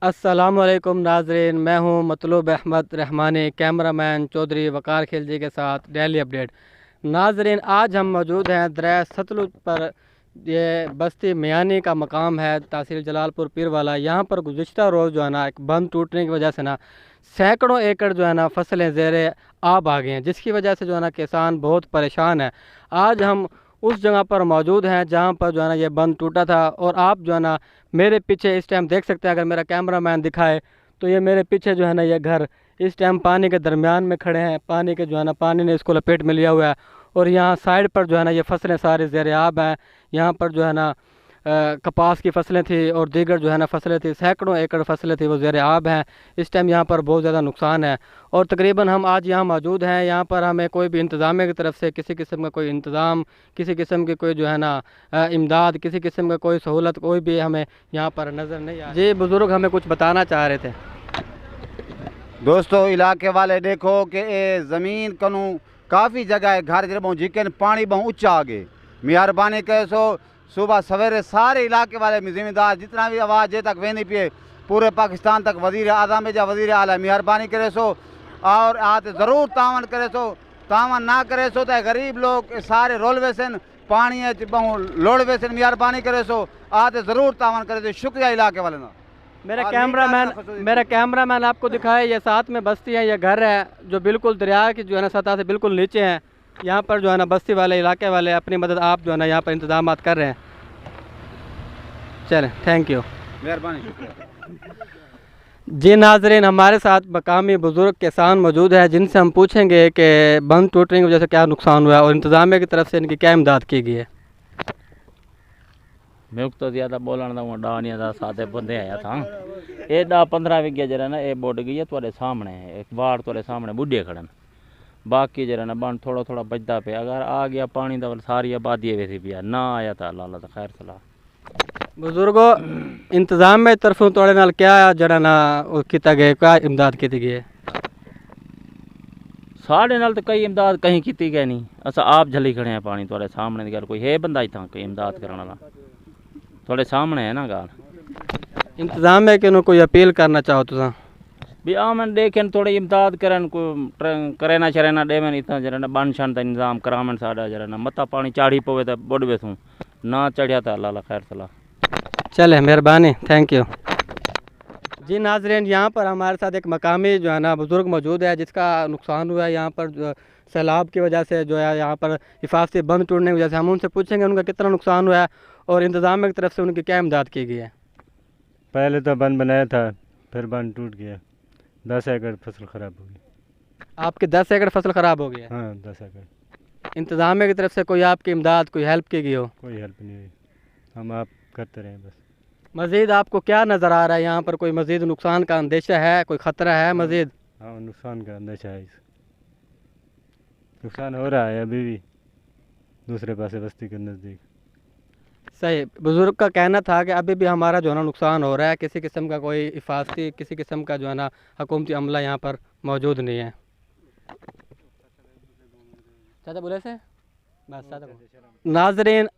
अस्सलामुअलैकुम नाजरीन, मैं हूं मतलूब अहमद रहमानी, कैमरामैन चौधरी वकार खिलजी के साथ डेली अपडेट। नाजरीन, आज हम मौजूद हैं दरिया सतलुज पर। ये बस्ती मियानी का मकाम है, तहसील जलालपुर पीर वाला। यहाँ पर गुज़िश्ता रोज़ जो है ना एक बंद टूटने की वजह से ना सैकड़ों एकड़ जो है ना फसलें ज़ेरे आब आ गई हैं, जिसकी वजह से जो है ना किसान बहुत परेशान है। आज हम उस जगह पर मौजूद हैं जहाँ पर जो है ना ये बंद टूटा था। और आप जो है ना मेरे पीछे इस टाइम देख सकते हैं, अगर मेरा कैमरा मैन दिखाए तो ये मेरे पीछे जो है ना ये घर इस टाइम पानी के दरमियान में खड़े हैं। पानी के जो है ना पानी ने इसको लपेट में लिया हुआ है। और यहाँ साइड पर जो है ना ये फसलें सारी ज़ेर आब हैं। यहाँ पर जो है ना कपास की फसलें थी और दीगर जो है ना फसलें थी, सैकड़ों एकड़ फसलें थी, वो ज़ेर आब हैं। इस टाइम यहाँ पर बहुत ज़्यादा नुकसान है। और तकरीबन हम आज यहाँ मौजूद हैं, यहाँ पर हमें कोई भी इंतज़ामिया की तरफ से किसी किस्म का कोई इंतज़ाम, किसी किस्म की कोई जो है ना इमदाद, किसी किस्म का कोई सहूलत कोई भी हमें यहाँ पर नज़र नहीं आ। जी बुज़ुर्ग हमें कुछ बताना चाह रहे थे। दोस्तों इलाके वाले देखो कि ये ज़मीन कनू काफ़ी जगह है घर जब जिकन पानी बहुत ऊंचा आ गए। मेहरबानी करे सो सुबह सवेरे सारे इलाके वाले ज़िम्मेदार जितना भी आवाज़ जे तक वेंदी पिए पूरे पाकिस्तान तक वज़ीर आज़म या वज़ीर आला मेहरबानी करे सो और आते ज़रूर तावन करे सो। तावन ना करे सो तो गरीब लोग सारे रोल वेसन पानी बहुत लोड़ वेसन। मेहरबानी करे सो आते ज़रूर तावन करे सो। शुक्रिया इलाके वाले ना। मेरा कैमरामैन आपको दिखाए, ये साथ में बस्ती है, ये घर है जो बिल्कुल दरिया की जो है ना सतह से बिल्कुल नीचे है। यहाँ पर जो है ना बस्ती वाले इलाके वाले अपनी मदद आप जो है ना यहाँ पर इंतजाम कर रहे हैं। चलें, थैंक यू, मेहरबानी। जी नाजरीन, हमारे साथ मकामी बुज़ुर्ग किसान मौजूद है जिनसे हम पूछेंगे कि बंद टूटने की वजह से क्या नुकसान हुआ है और इंतज़ामिया की तरफ से इनकी क्या इमदाद की गई है। मैं तो ज़्यादा बोलना था, वहाँ डानिया था साथे बंदे आया था। ये 10-15 विगे जरा ना ये बोट गई है तुम्हारे सामने, एक बार तुम्हारे सामने बुढ़े खड़न। बाकी जरा ना बन थोड़ा थोड़ा बचता पे, अगर आ गया पानी तो सारी आबादी वैसे भी ना आया था अल्लाह तो खैर सलाह। बुजुर्गो इंतज़ाम में तरफों तोड़े नाल क्या जरा ना किया गया, क्या इमदाद की गई है? साढ़े नाल तो कई इमदाद कहीं की गई नहीं। असा आप झली खड़े हैं पानी तुम्हारे सामने की गल कोई है बंदा ही था कोई इमदाद करने वाला थोड़े सामने है ना गाल। इंतज़ाम है कि उन्होंने कोई अपील करना चाहो तुम भी आमन देखें थोड़ी इमदाद करन को करे ना चरे ना देवन इतना जरा ना बन शन का इंतजाम करावन साड़ा जरा ना मता पानी चाढ़ी पवे तो बुढ़ बेसूँ ना चढ़िया था अल्लाह खैर सलाह। चले, मेहरबानी, थैंक यू। जी नाजरीन, यहाँ पर हमारे साथ एक मकामी जो है ना बुज़ुर्ग मौजूद है जिसका नुकसान हुआ है यहाँ पर सैलाब की वजह से, जो है यहाँ पर हिफाजती बंद टूटने की वजह से। हम उनसे पूछेंगे उनका कितना नुकसान हुआ है और इंतज़ाम की तरफ से उनकी क्या इमदाद की गई है। पहले तो बंद बनाया था, फिर बंद टूट गया, 10 एकड़ फसल ख़राब हो गई। आपकी 10 एकड़ फसल ख़राब हो गई है? हाँ 10 एकड़। इंतज़ाम की तरफ से कोई आपकी इमदाद, कोई हेल्प की गई हो? कोई हेल्प नहीं हुई, हम आप करते रहे बस। मज़ीद आपको क्या नज़र आ रहा है यहाँ पर? कोई मज़ीद नुकसान का अंदेशा है, कोई ख़तरा है मज़ीद? हाँ नुकसान का अंदेशा है, नुकसान हो रहा है अभी भी दूसरे पासे बस्ती के नज़दीक। सही, बुज़ुर्ग का कहना था कि अभी भी हमारा जो है ना नुकसान हो रहा है, किसी किस्म का कोई हिफाजती, किसी किस्म का जो है ना हुकूमती अमला यहाँ पर मौजूद नहीं है। चाचा बोले से बस। नाजरीन,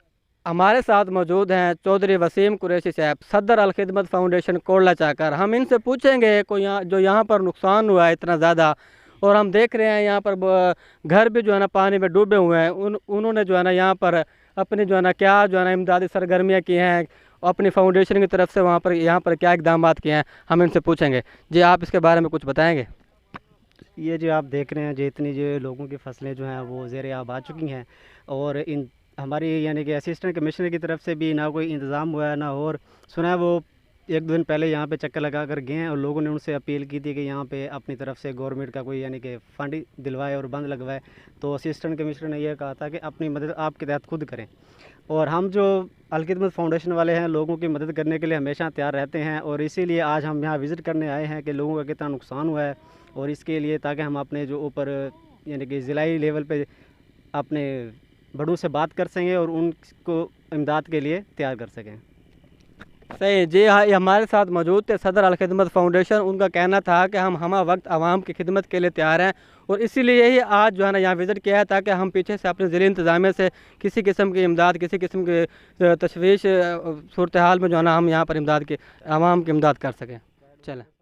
हमारे साथ मौजूद हैं चौधरी वसीम कुरैशी साहब, सदर अल खिदमत फाउंडेशन कोटला चाकर। हम इनसे पूछेंगे कोई जो यहाँ पर नुकसान हुआ है इतना ज़्यादा, और हम देख रहे हैं यहाँ पर घर भी जो है ना पानी में डूबे हुए हैं। उन्होंने जो है ना यहाँ पर अपनी जो है ना क्या जो है ना इमदादी सरगर्मियाँ की हैं अपनी फाउंडेशन की तरफ से, वहाँ पर यहाँ पर क्या इकदाम किए हैं, हम इनसे पूछेंगे। जी आप इसके बारे में कुछ बताएँगे? ये जो आप देख रहे हैं, जो इतनी जो लोगों की फसलें जो हैं वो ज़ेर आब आ चुकी हैं, और इन हमारी यानी कि असिस्टेंट कमिश्नर की तरफ से भी ना कोई इंतज़ाम हुआ है ना। और सुना है वो 1-2 दिन पहले यहाँ पे चक्कर लगा कर गए हैं और लोगों ने उनसे अपील की थी कि यहाँ पे अपनी तरफ से गवर्नमेंट का कोई यानी कि फंड दिलवाए और बंद लगवाए। तो असिस्टेंट कमिश्नर ने यह कहा था कि अपनी मदद आपके तहत खुद करें। और हम जो अल खिदमत फाउंडेशन वाले हैं लोगों की मदद करने के लिए हमेशा तैयार रहते हैं, और इसीलिए आज हम यहाँ विज़िट करने आए हैं कि लोगों का कितना नुकसान हुआ है, और इसके लिए ताकि हम अपने जो ऊपर यानी कि ज़िलाई लेवल पे अपने बड़ों से बात कर सकें और उनको इमदाद के लिए तैयार कर सकें। सही जी हाँ, ये हमारे साथ मौजूद थे सदर अल खिदमत फाउंडेशन। उनका कहना था कि हम हमा वक्त आवाम की खिदमत के लिए तैयार हैं, और इसीलिए ही आज जो है ना यहाँ विज़िट किया है ताकि हम पीछे से अपने ज़िले इंतज़ामिया से किसी किस्म की इमदाद, किसी किस्म की तशवीश सूरत हाल में जो है ना हम यहाँ पर इमदाद की आवाम की इमदाद कर सकें। चलें।